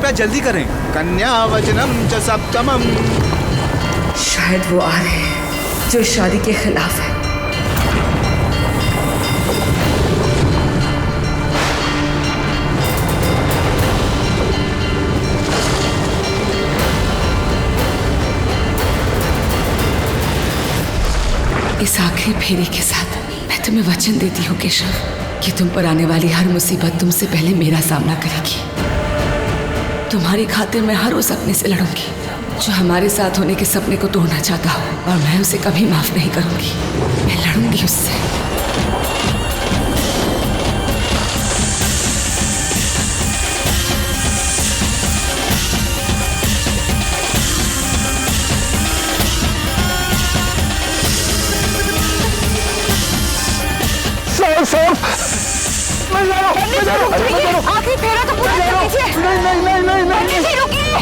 बेटा जल्दी करें। कन्या वचनम च सप्तमम। शायद वो आ रहे हैं जो शादी के खिलाफ है। इस आखिरी फेरे के साथ मैं तुम्हें वचन देती हूँ केशव कि तुम पर आने वाली हर मुसीबत तुमसे पहले मेरा सामना करेगी। तुम्हारी खातिर मैं हर उस अपने से लड़ूंगी जो हमारे साथ होने के सपने को तोड़ना चाहता हो, और मैं उसे कभी माफ नहीं करूंगी। मैं लड़ूंगी उससे। आखिरी फेरा तो पूरा कर लीजिए। नहीं, रुकिए।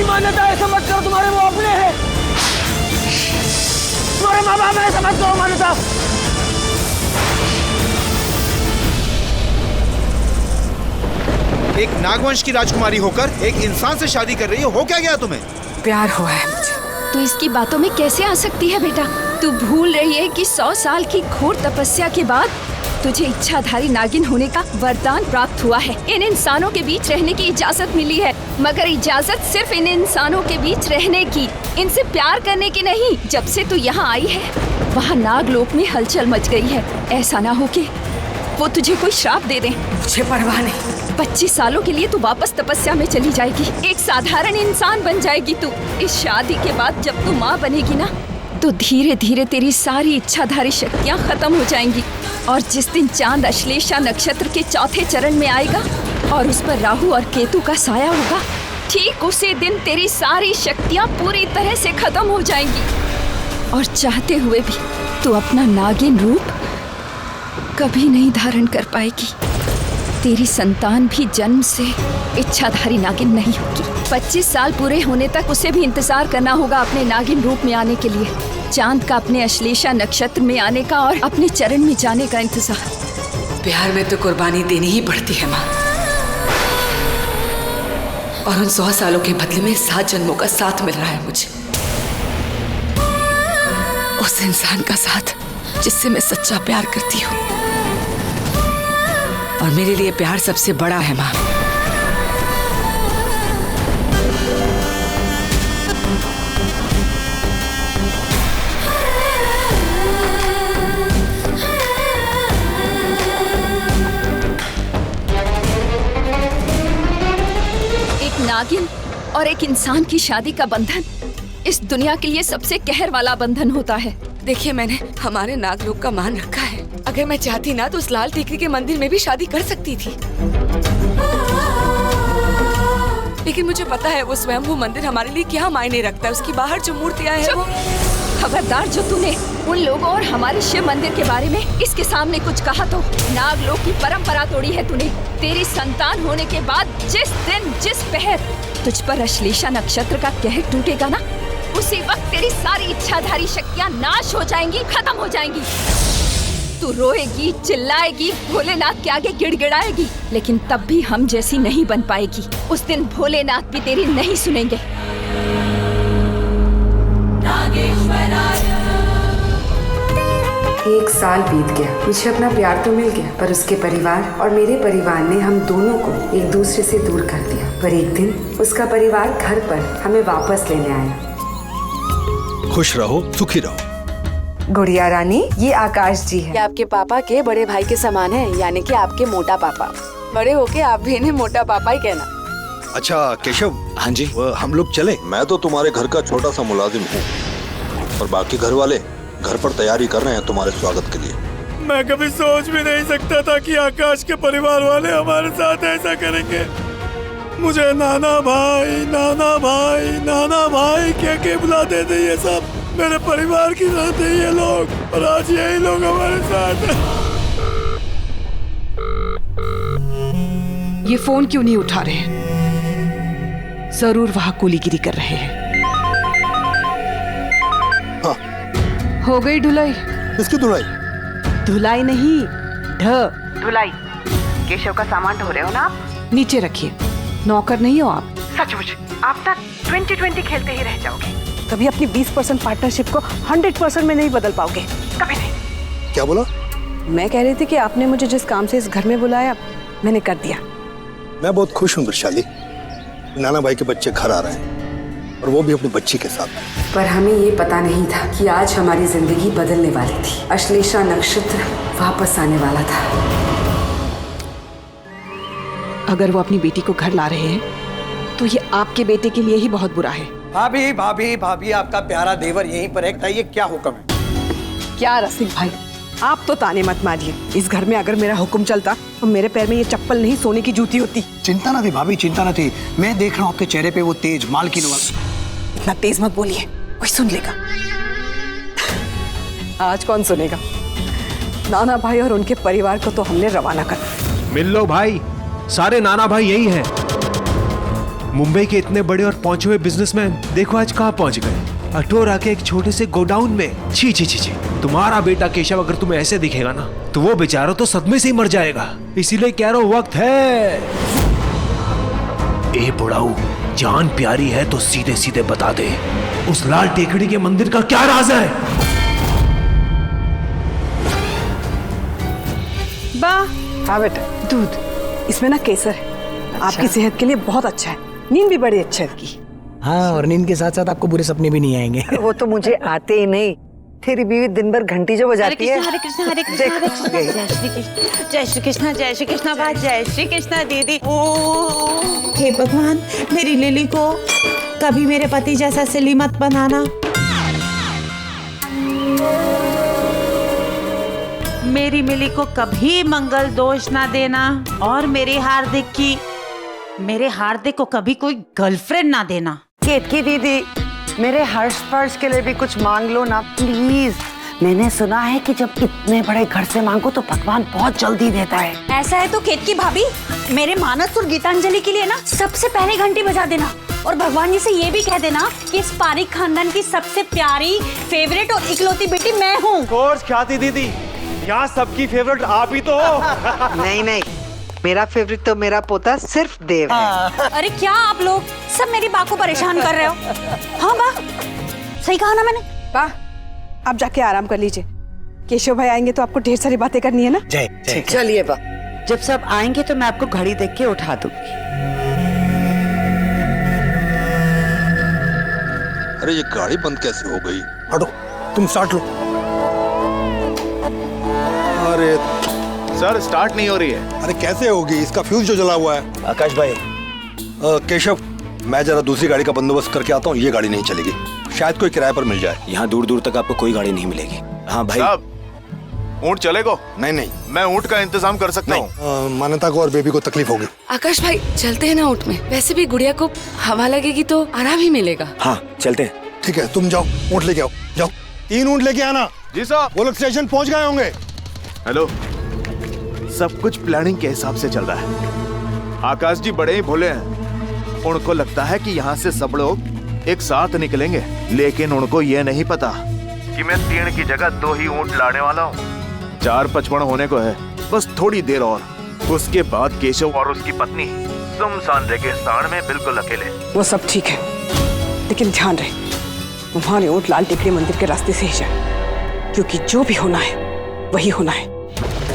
मान्यता ऐसा मत करो, तुम्हारे वो अपने हैं, तुम्हारे माँ बाप ऐसा मत करो मान्यता। एक नागवंश की राजकुमारी होकर एक इंसान से शादी कर रही हो क्या गया तुम्हें? प्यार हुआ है मुझे। तू इसकी बातों में कैसे आ सकती है बेटा? तू भूल रही है कि 100 साल की घोर तपस्या के बाद तुझे इच्छाधारी नागिन होने का वरदान प्राप्त हुआ है। इन इंसानों के बीच रहने की इजाजत मिली है, मगर इजाजत सिर्फ इन इंसानों के बीच रहने की, इनसे प्यार करने की नहीं। जब से तू यहाँ आई है वहाँ नागलोक में हलचल मच गई है। ऐसा ना हो कि वो तुझे कोई श्राप दे दे। मुझे परवाह नहीं। 25 सालों के लिए तू वापस तपस्या में चली जाएगी, एक साधारण इंसान बन जाएगी तू। इस शादी के बाद जब तू माँ बनेगी ना, तो धीरे धीरे तेरी सारी इच्छाधारी शक्तियाँ खत्म हो जाएंगी, और जिस दिन चांद अश्लेषा नक्षत्र के चौथे चरण में आएगा और उस पर राहु और केतु का साया होगा, ठीक उसी दिन तेरी सारी शक्तियाँ पूरी तरह से खत्म हो जाएंगी, और चाहते हुए भी तू अपना नागिन रूप कभी नहीं धारण कर पाएगी। तेरी संतान भी जन्म से इच्छाधारी नागिन नहीं होगी। 25 साल पूरे होने तक उसे भी इंतजार करना होगा अपने नागिन रूप में आने के लिए, चांद का अपने अश्लेषा नक्षत्र में आने का और अपने चरण में जाने का इंतजार। प्यार में तो कुर्बानी देनी ही पड़ती है माँ, और उन 100 सालों के बदले में 7 जन्मों का साथ मिल रहा है मुझे। उस इंसान का साथ जिससे मैं सच्चा प्यार करती हूँ, और मेरे लिए प्यार सबसे बड़ा है माँ। एक नागिन और एक इंसान की शादी का बंधन इस दुनिया के लिए सबसे कहर वाला बंधन होता है। देखिए, मैंने हमारे नागलोक का मान रखा है। अगर मैं चाहती ना तो उस लाल टेकरी के मंदिर में भी शादी कर सकती थी, लेकिन मुझे पता है वो मंदिर हमारे लिए क्या मायने रखता है। उसकी बाहर जो मूर्तियां हैं वो... खबरदार, जो तूने उन लोगों और हमारे शिव मंदिर के बारे में इसके सामने कुछ कहा तो नागलोक की परंपरा तोड़ी है तूने। तेरी संतान होने के बाद जिस दिन जिस पहर तुझ पर अश्लेषा नक्षत्र का कहर टूटेगा ना, उसी वक्त तेरी सारी इच्छाधारी शक्तियाँ नाश हो जाएंगी, खत्म हो जाएंगी। तू रोएगी, चिल्लाएगी, भोलेनाथ के आगे गिड़गिड़ाएगी, लेकिन तब भी हम जैसी नहीं बन पाएगी। उस दिन भोलेनाथ भी तेरी नहीं सुनेंगे। 1 साल बीत गया, मुझे अपना प्यार तो मिल गया, पर उसके परिवार और मेरे परिवार ने हम दोनों को एक दूसरे से दूर कर दिया। पर एक दिन उसका परिवार घर पर हमें वापस लेने आया। खुश रहो, सुखी रहो। गुड़िया रानी, ये आकाश जी है। ये आपके पापा के बड़े भाई के समान है, यानी कि आपके मोटा पापा। बड़े होके आप भी इन्हें मोटा पापा ही कहना। अच्छा केशव। हाँ जी। हम लोग चले। मैं तो तुम्हारे घर का छोटा सा मुलाजिम हूँ और बाकी घर वाले घर पर तैयारी कर रहे हैं तुम्हारे स्वागत के लिए। मैं कभी सोच भी नहीं सकता था कि आकाश के परिवार वाले हमारे साथ ऐसा करेंगे। मुझे नाना भाई नाना भाई नाना भाई कह के बुलाते थे ये सब, मेरे परिवार के साथ है ये लोग, और आज यही लोग हमारे साथ हैं। ये फोन क्यों नहीं उठा रहे हैं? जरूर वहां कूलीगिरी कर रहे हैं। हाँ। हो गई धुलाई? किसकी धुलाई? धुलाई नहीं, धुलाई। केशव का सामान ढो रहे हो ना आप? नीचे रखिए, नौकर नहीं हो आप। सचमुच आप तक 20-20 खेलते ही रह जाओगे। कभी अपनी 20% पार्टनरशिप को 100% में नहीं बदल पाओगे, कभी नहीं। क्या बोला? मैं कह रही थी कि आपने मुझे जिस काम से इस घर में बुलाया, मैंने कर दिया। मैं बहुत खुश हूँ वृषाली, नाना भाई के बच्चे घर आ रहे हैं और वो भी अपनी बच्ची के साथ। पर हमें ये पता नहीं था कि आज हमारी जिंदगी बदलने वाली थी। अश्लेषा नक्षत्र वापस आने वाला था। अगर वो अपनी बेटी को घर ला रहे हैं तो ये आपके बेटे के लिए ही बहुत बुरा है। भाभी भाभी भाभी, आपका प्यारा देवर यहीं पर है, बताइए क्या हुक्म है? क्या रसिक भाई, आप तो ताने मत मारिए। इस घर में अगर मेरा हुक्म चलता तो मेरे पैर में ये चप्पल नहीं सोने की जूती होती। चिंता न थी भाभी, चिंता न थी। मैं देख रहा हूँ आपके चेहरे पे वो तेज मालकिन वाला। इतना तेज मत बोलिए, कोई सुन लेगा। आज कौन सुनेगा? नाना भाई और उनके परिवार को तो हमने रवाना कर। मिल लो भाई, सारे नाना भाई यही हैं। मुंबई के इतने बड़े और पहुंचे हुए बिजनेसमैन देखो आज कहाँ पहुंच गए, अटोरा के एक छोटे से गोडाउन में। छी छी छी छी, तुम्हारा बेटा केशव अगर तुम्हें ऐसे दिखेगा ना तो वो बेचारा तो सदमे से ही मर जाएगा। इसीलिए कह रहा हूं वक्त है। ए बुढ़ाऊ, जान प्यारी है तो सीधे सीधे बता दे, उस लाल टेकड़ी के मंदिर का क्या राज है? हाँ बेटा, दूध, इसमें ना केसर है। अच्छा। आपकी सेहत के लिए बहुत अच्छा है, नींद भी बड़ी अच्छी है की। हाँ, और नींद के साथ साथ आपको बुरे सपने भी नहीं आएंगे। वो तो मुझे आते ही नहीं। तेरी बीवी दिन भर घंटी जो बजाती है। हरे कृष्णा हरे कृष्णा हरे कृष्णा, जय श्री कृष्ण जय श्री कृष्णा जय श्री कृष्णा बात, जय श्री कृष्णा दीदी। ओ हे भगवान, मेरी लिली को कभी मेरे पति जैसा सिली मत बनाना। मेरी मिली को कभी मंगल दोष ना देना, और मेरे हार्दिक को कभी कोई गर्लफ्रेंड ना देना। केतकी दीदी, मेरे हर्ष स्पर्श के लिए भी कुछ मांग लो ना प्लीज। मैंने सुना है कि जब इतने बड़े घर से मांगो तो भगवान बहुत जल्दी देता है। ऐसा है तो केतकी भाभी, मेरे मानस और गीतांजलि के लिए ना सबसे पहले घंटी बजा देना, और भगवान जी से ये भी कह देना कि इस पारिक खानदान की सबसे प्यारी, फेवरेट और इकलौती बेटी मैं हूँ। कोर्स ख्याति दीदी, यहाँ सबकी फेवरेट आप ही तो हो। नहीं नहीं, मेरा फेवरेट तो मेरा पोता सिर्फ देव है। अरे क्या आप लोग सब मेरी बा को परेशान कर रहे हो? हाँ बा, सही कहा ना मैंने? बा, आप जाके आराम कर लीजिए। केशव भाई आएंगे तो आपको ढेर सारी बातें करनी है ना। जय चलिए बा, जब सब आएंगे तो मैं आपको घड़ी देख के उठा दूंगी। अरे ये गाड़ी बंद कैसे हो गई? हटो, तुम स्टार्ट लो। अरे सर, स्टार्ट नहीं हो रही है। अरे कैसे होगी, इसका फ्यूज जो जला हुआ है। आकाश भाई, केशव, मैं जरा दूसरी गाड़ी का बंदोबस्त करके आता हूँ। ये गाड़ी नहीं चलेगी, शायद कोई किराए पर मिल जाए। यहाँ दूर दूर तक आपको कोई गाड़ी नहीं मिलेगी। हाँ भाई। साहब, ऊंट चलेगा? नहीं, मैं ऊंट का इंतजाम कर सकता हूँ। मान्यता को और बेबी को तकलीफ होगी। आकाश भाई, चलते हैं ना ऊँट में? वैसे भी गुड़िया को हवा लगेगी तो आराम ही मिलेगा। हाँ चलते हैं। ठीक है, तुम जाओ, ऊँट लेके आओ। जाओ, 3 ऊँट लेके आना। जी साहब। वो लोग स्टेशन पहुंच गए होंगे। हेलो, सब कुछ प्लानिंग के हिसाब से चल रहा है। आकाश जी बड़े ही भोले हैं। उनको लगता है कि यहाँ से सब लोग एक साथ निकलेंगे, लेकिन उनको ये नहीं पता कि मैं 3 की जगह 2 ही ऊंट लाने वाला हूँ। 4:55 होने को है, बस थोड़ी देर और। उसके बाद केशव और उसकी पत्नी सुनसान रेगिस्तान में बिल्कुल अकेले। वो सब ठीक है, लेकिन ध्यान रहे तुम्हारे ऊंट लाल टेकड़ी मंदिर के रास्ते से ही जाए, क्योंकि जो भी होना है वही होना है।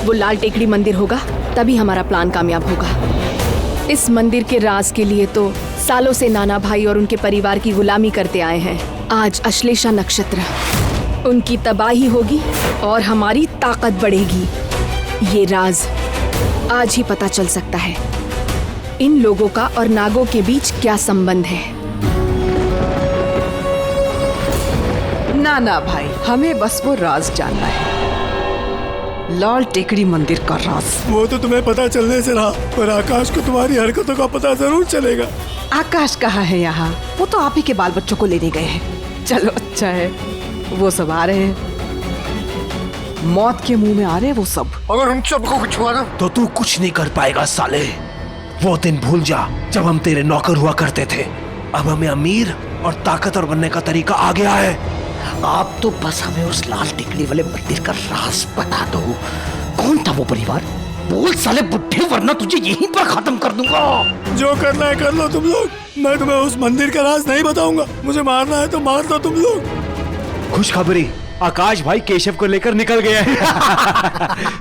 वो लाल टेकड़ी मंदिर होगा तभी हमारा प्लान कामयाब होगा। इस मंदिर के राज के लिए तो सालों से नाना भाई और उनके परिवार की गुलामी करते आए हैं। आज अश्लेषा नक्षत्र, उनकी तबाही होगी और हमारी ताकत बढ़ेगी। ये राज आज ही पता चल सकता है। इन लोगों का और नागों के बीच क्या संबंध है। ना भाई, हमें बस वो राज जानना है, लाल टेकड़ी मंदिर का राज। वो तो तुम्हें पता चलने से रहा, पर आकाश को तुम्हारी हरकतों का पता जरूर चलेगा। आकाश कहाँ है यहाँ? वो तो आप ही के बाल बच्चों को लेने गए हैं। चलो अच्छा है, वो सब आ रहे हैं, मौत के मुंह में आ रहे हैं वो सब। अगर उन सबको कुछ हुआ ना तो तू कुछ नहीं कर पाएगा साले। वो दिन भूल जा जब हम तेरे नौकर हुआ करते थे। अब हमें अमीर और ताकतवर बनने का तरीका आ गया है। आप तो बस हमें उस लाल टिकली वाले मंदिर का राज बता दो। कौन था वो परिवार? बोल साले बुढ़े, वरना तुझे यहीं पर खत्म कर दूंगा। जो करना है कर लो तुम लोग, मैं तुम्हें उस मंदिर का राज नहीं बताऊंगा। मुझे मारना है तो मार दो तुम लोग। खुशखबरी, आकाश भाई केशव को लेकर निकल गया है।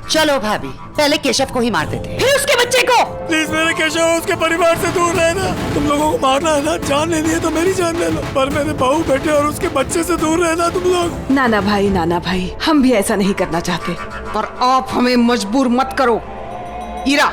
चलो भाभी, पहले केशव को ही मार देते हैं, फिर उसके बच्चे को। प्लीज मेरे केशव उसके परिवार से दूर रहना। तुम लोगों को मारना है ना, जान लेनी है तो मेरी जान ले लो, पर मेरे बहू बेटे और उसके बच्चे से दूर रहना तुम लोग। नाना भाई, हम भी ऐसा नहीं करना चाहते, पर आप हमें मजबूर मत करो। ईरा,